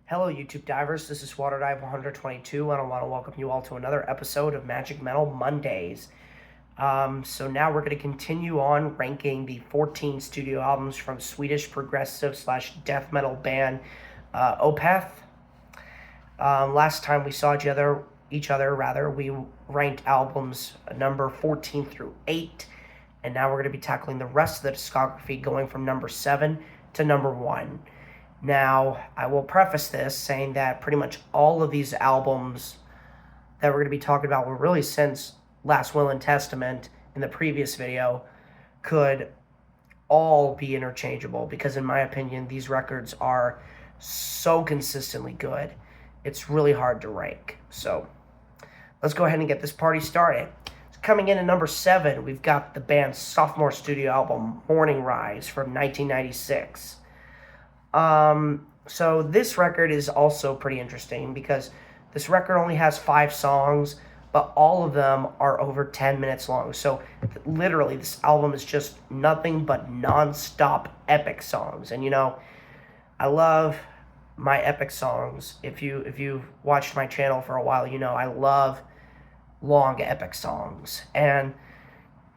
Hello, YouTube divers. This is WaterDive 122, and I want to welcome you all to another episode of Magic Metal Mondays. So now we're going to continue on ranking the 14 studio albums from Swedish progressive slash death metal band Opeth. Last time we saw each other, we ranked albums number 14 through 8, and now we're going to be tackling the rest of the discography, going from number 7 to number 1. Now, I will preface this saying that pretty much all of these albums that we're going to be talking about were really since Last Will and Testament in the previous video could all be interchangeable because, in my opinion, these records are so consistently good. It's really hard to rank. So, let's go ahead and get this party started. Coming in at number 7, we've got the band's sophomore studio album, Morning Rise, from 1996. So this record is also pretty interesting because this record only has 5 songs, but all of them are over 10 minutes long. So literally, this album is just nothing but non-stop epic songs. And I love my epic songs. If you've watched my channel for a while, I love long epic songs. And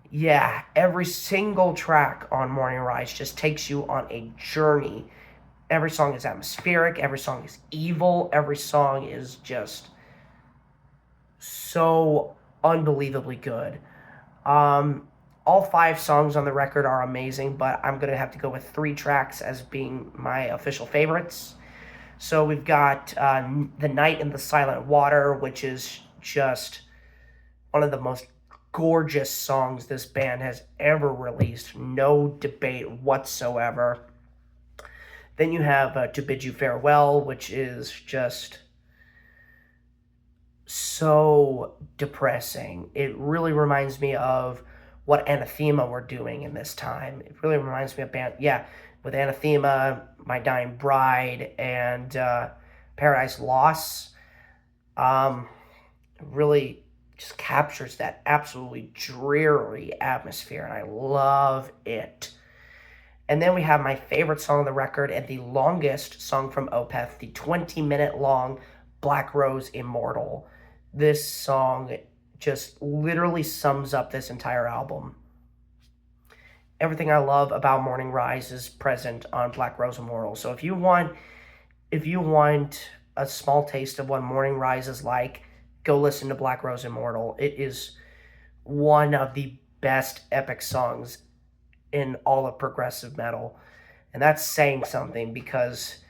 yeah, every single track on Morning Rise just takes you on a journey. Every song is atmospheric. Every song is evil. Every song is just so unbelievably good. All 5 songs on the record are amazing, but I'm going to have to go with 3 tracks as being my official favorites. So we've got The Night in the Silent Water, which is just one of the most gorgeous songs this band has ever released. No debate whatsoever. Then you have To Bid You Farewell, which is just so depressing. It really reminds me of what Anathema were doing in this time. It really reminds me of with Anathema, My Dying Bride, and Paradise Lost. Really just captures that absolutely dreary atmosphere, and I love it. And then we have my favorite song on the record and the longest song from Opeth, the 20-minute long Black Rose Immortal. This song just literally sums up this entire album. Everything I love about Morning Rise is present on Black Rose Immortal. So if you want a small taste of what Morning Rise is like, go listen to Black Rose Immortal. It is one of the best epic songs in all of progressive metal, and that's saying something because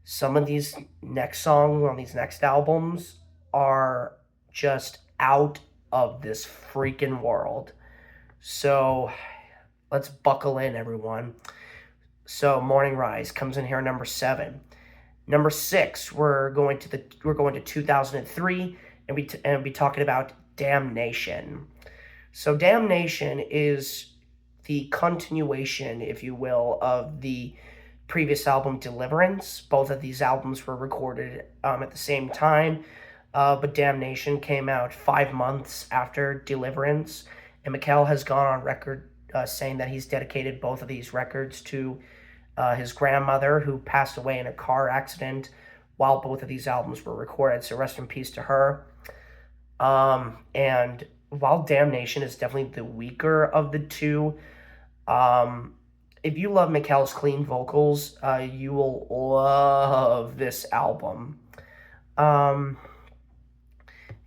some of these next songs on these next albums are just out of this freaking world. So let's buckle in, everyone. So Morning Rise comes in here number 7. Number 6, we're going to 2003 and be talking about Damnation. So Damnation is the continuation, if you will, of the previous album Deliverance. Both of these albums were recorded at the same time, but Damnation came out 5 months after Deliverance, and Mikkel has gone on record saying that he's dedicated both of these records to his grandmother, who passed away in a car accident while both of these albums were recorded, so rest in peace to her. And while Damnation is definitely the weaker of the two, if you love Mikkel's clean vocals, you will love this album.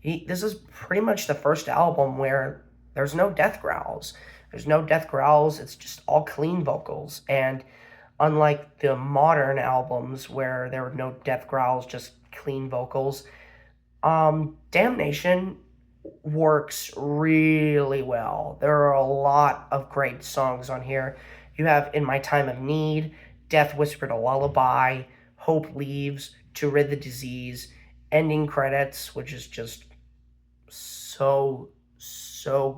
This is pretty much the first album where there's no death growls. It's just all clean vocals. And unlike the modern albums where there were no death growls, just clean vocals, Damnation works really well. There are a lot of great songs on here. You have In My Time of Need, Death Whispered a Lullaby, Hope Leaves, To Rid the Disease, Ending Credits, which is just so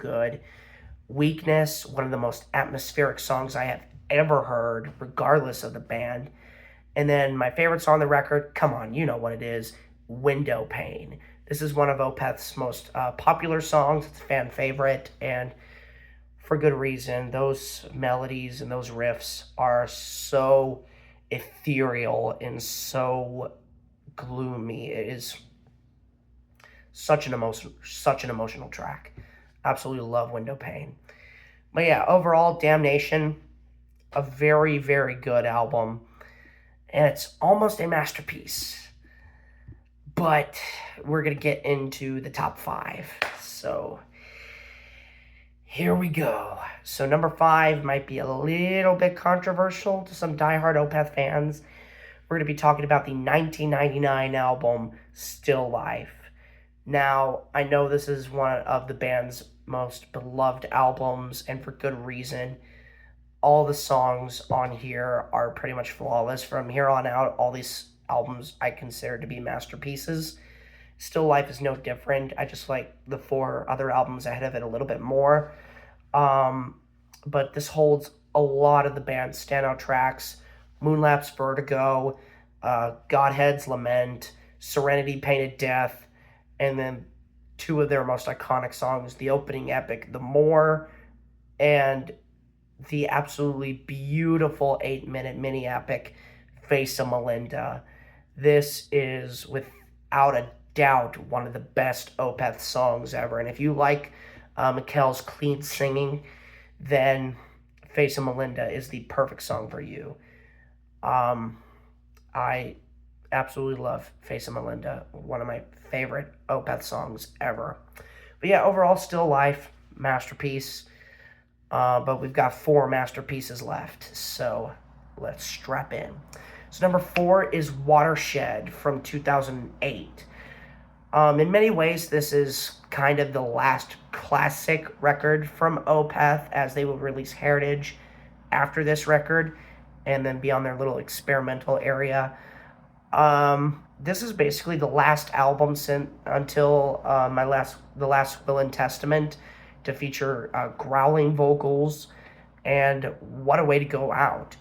good. Weakness, one of the most atmospheric songs I have ever heard, regardless of the band. And then my favorite song on the record, come on, you know what it is, Window Pane. This is one of Opeth's most popular songs. It's a fan favorite, and for good reason. Those melodies and those riffs are so ethereal and so gloomy. It is such an emotional track. Absolutely love Window Pane. But yeah, overall, Damnation, a very, very good album. And it's almost a masterpiece. But we're going to get into the top 5. So here we go. So number 5 might be a little bit controversial to some diehard Opeth fans. We're going to be talking about the 1999 album, Still Life. Now, I know this is one of the band's most beloved albums, and for good reason. All the songs on here are pretty much flawless. From here on out, all these albums I consider to be masterpieces. Still Life is no different. I just like the 4 other albums ahead of it a little bit more. But this holds a lot of the band's standout tracks. Moonlapse Vertigo, Godhead's Lament, Serenity Painted Death, and then 2 of their most iconic songs, the opening epic, The More, and the absolutely beautiful 8-minute mini epic, Face of Melinda. This is, without a doubt, one of the best Opeth songs ever. And if you like Mikkel's clean singing, then Face of Melinda is the perfect song for you. I absolutely love Face of Melinda, one of my favorite Opeth songs ever. But yeah, overall, Still Life, masterpiece. But we've got 4 masterpieces left, so let's strap in. So number 4 is Watershed from 2008. In many ways, this is kind of the last classic record from Opeth, as they will release Heritage after this record and then be on their little experimental area. This is basically the last album until the last Will and Testament to feature growling vocals, and what a way to go out.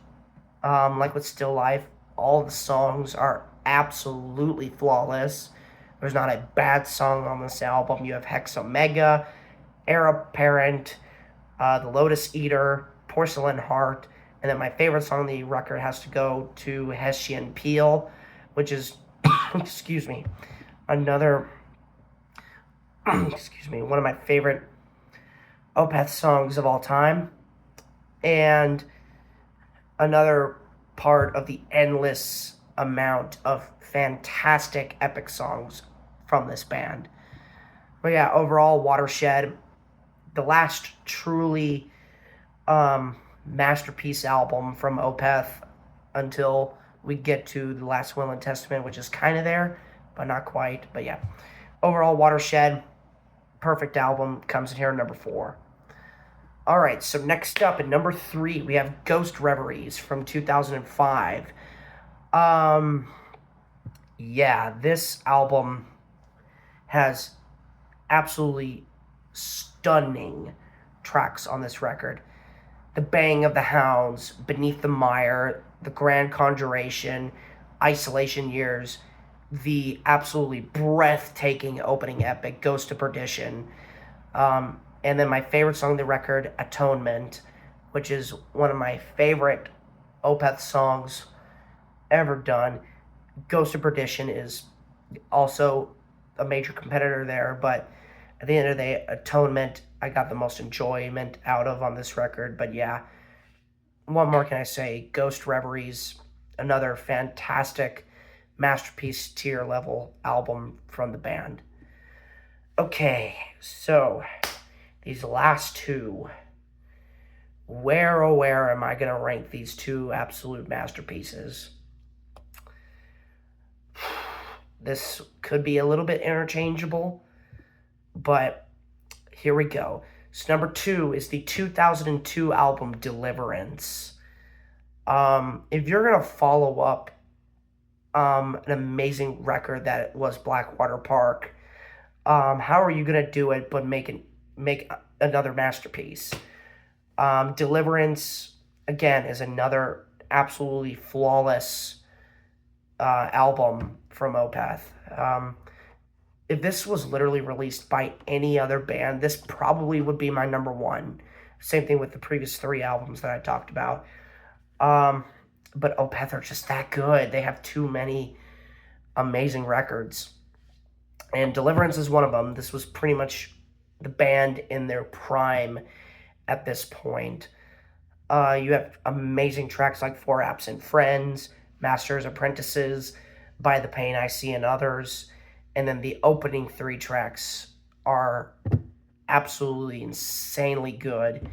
Like with Still Life, all the songs are absolutely flawless. There's not a bad song on this album. You have Hex Omega, Heir Apparent, The Lotus Eater, Porcelain Heart, and then my favorite song on the record has to go to Hessian Peel, which is, excuse me, another, one of my favorite Opeth songs of all time, and another part of the endless amount of fantastic epic songs from this band. But yeah, overall, Watershed, the last truly masterpiece album from Opeth until we get to the last Will and Testament, which is kind of there, but not quite. But yeah, overall, Watershed, perfect album, comes in here at number 4. All right, so next up at number 3, we have Ghost Reveries from 2005. Yeah, this album has absolutely stunning tracks on this record. The Bang of the Hounds, Beneath the Mire, The Grand Conjuration, Isolation Years, the absolutely breathtaking opening epic, Ghost to Perdition, and then my favorite song on the record, Atonement, which is one of my favorite Opeth songs ever done. Ghost of Perdition is also a major competitor there, but at the end of the day, Atonement, I got the most enjoyment out of on this record. But yeah, what more can I say? Ghost Reveries, another fantastic masterpiece tier level album from the band. Okay, so these last 2, where oh where am I going to rank these 2 absolute masterpieces? This could be a little bit interchangeable, but here we go. So number 2 is the 2002 album Deliverance. If you're going to follow up an amazing record that was Blackwater Park, how are you going to do it but make another masterpiece? Deliverance, again, is another absolutely flawless album from Opeth. If this was literally released by any other band, this probably would be my number 1. Same thing with the previous 3 albums that I talked about. But Opeth are just that good. They have too many amazing records. And Deliverance is one of them. This was pretty much the band in their prime at this point. You have amazing tracks like Four Absent Friends, Masters Apprentices, By the Pain I See in Others, and then the opening 3 tracks are absolutely insanely good.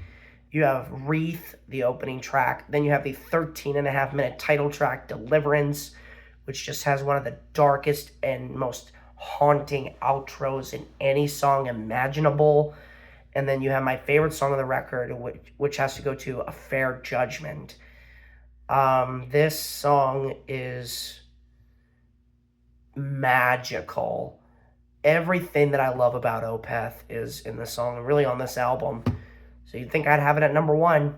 You have Wreath, the opening track. Then you have the 13.5-minute title track, Deliverance, which just has one of the darkest and most haunting outros in any song imaginable. And then you have my favorite song on the record, which has to go to A Fair Judgment. This song is magical. Everything that I love about Opeth is in this song, and really on this album. So you'd think I'd have it at number 1,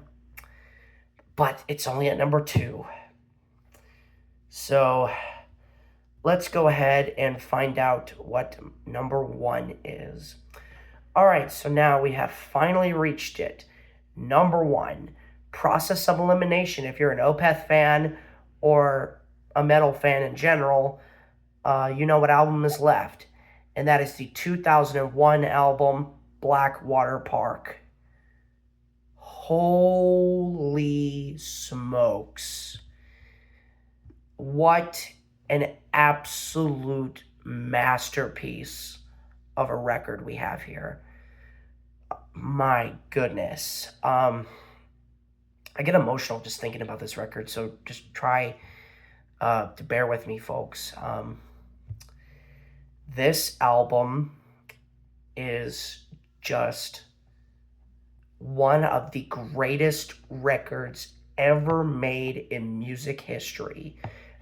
but it's only at number 2. So let's go ahead and find out what number 1 is. All right, so now we have finally reached it. Number 1, Process of Elimination. If you're an Opeth fan or a metal fan in general, you know what album is left. And that is the 2001 album, Blackwater Park. Holy smokes. What an absolute masterpiece of a record we have here. My goodness. I get emotional just thinking about this record, so just try to bear with me, folks. This album is just one of the greatest records ever made in music history.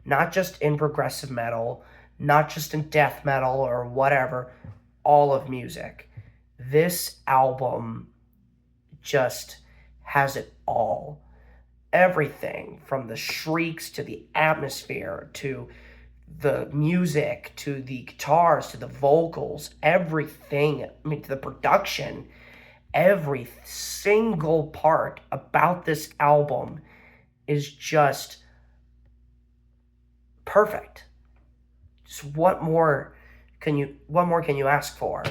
Not just in progressive metal, not just in death metal or whatever, all of music. This album just has it all. Everything from the shrieks to the atmosphere to the music to the guitars to the vocals, everything, to the production, every single part about this album is just perfect. Just what more can you ask for?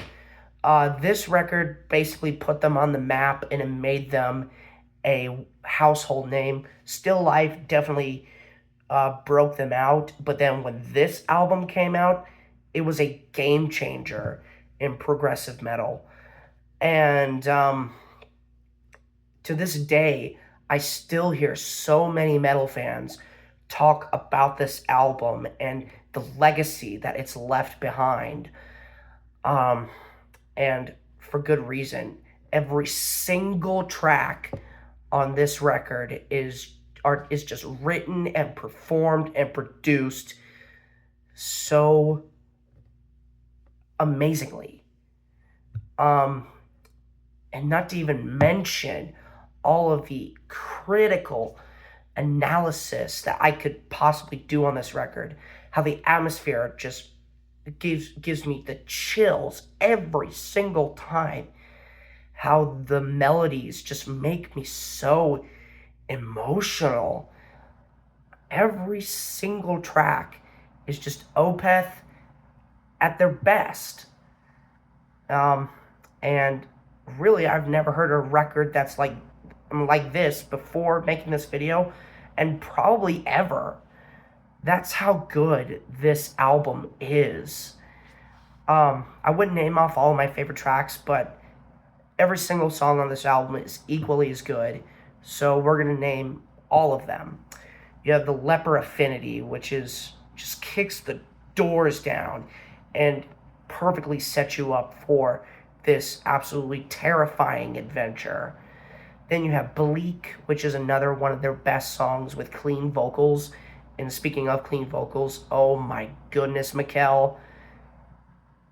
This record basically put them on the map and it made them a household name. Still Life definitely broke them out, but then when this album came out, it was a game changer in progressive metal. And to this day, I still hear so many metal fans talk about this album and the legacy that it's left behind. And for good reason. Every single track on this record is just written and performed and produced so amazingly. And not to even mention all of the critical analysis that I could possibly do on this record. How the atmosphere just gives me the chills every single time. How the melodies just make me so emotional. Every single track is just Opeth at their best. And really, I've never heard a record that's like this before making this video, and probably ever. That's how good this album is. I wouldn't name off all of my favorite tracks, but every single song on this album is equally as good. So we're going to name all of them. You have the Leper Affinity, which is just kicks the doors down and perfectly sets you up for this absolutely terrifying adventure. Then you have Bleak, which is another one of their best songs with clean vocals. And speaking of clean vocals, oh my goodness, Mikkel,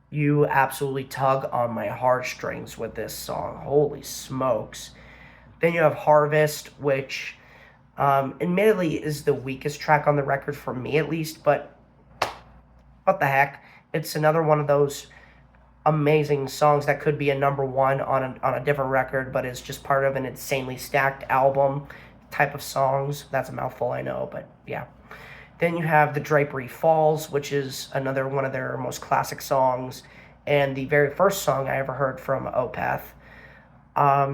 you absolutely tug on my heartstrings with this song. Holy smokes. Then you have Harvest, which admittedly is the weakest track on the record for me at least, but what the heck. It's another one of those amazing songs that could be a number 1 on a different record, but it's just part of an insanely stacked album type of songs. That's a mouthful, I know, but yeah. Then you have The Drapery Falls, which is another one of their most classic songs, and the very first song I ever heard from Opeth.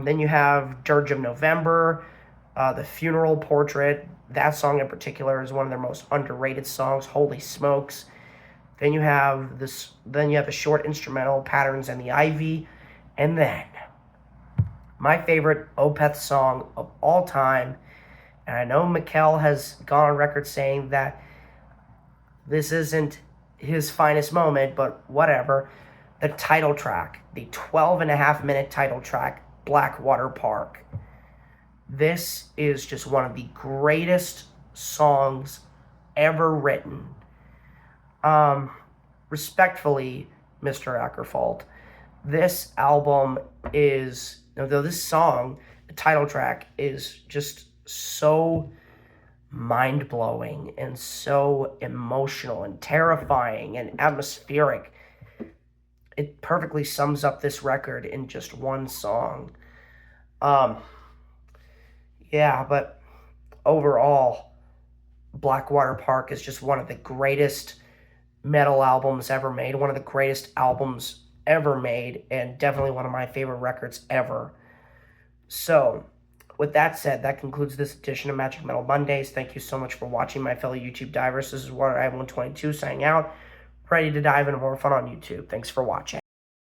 Then you have Dirge of November, The Funeral Portrait. That song in particular is one of their most underrated songs. Holy smokes! Then you have this. Then you have the short instrumental Patterns and the Ivy, and then my favorite Opeth song of all time. And I know Mikkel has gone on record saying that this isn't his finest moment, but whatever. The title track, the 12.5-minute title track, Blackwater Park. This is just one of the greatest songs ever written. Respectfully, Mr. Ackerfalt, this album is, though this song, the title track, is just so mind-blowing and so emotional and terrifying and atmospheric. It perfectly sums up this record in just one song. Yeah, but overall, Blackwater Park is just one of the greatest metal albums ever made, one of the greatest albums ever made, and definitely one of my favorite records ever. So, with that said, that concludes this edition of Magic Metal Mondays. Thank you so much for watching, my fellow YouTube divers. This is Water I 122 signing out, ready to dive into more fun on YouTube. Thanks for watching.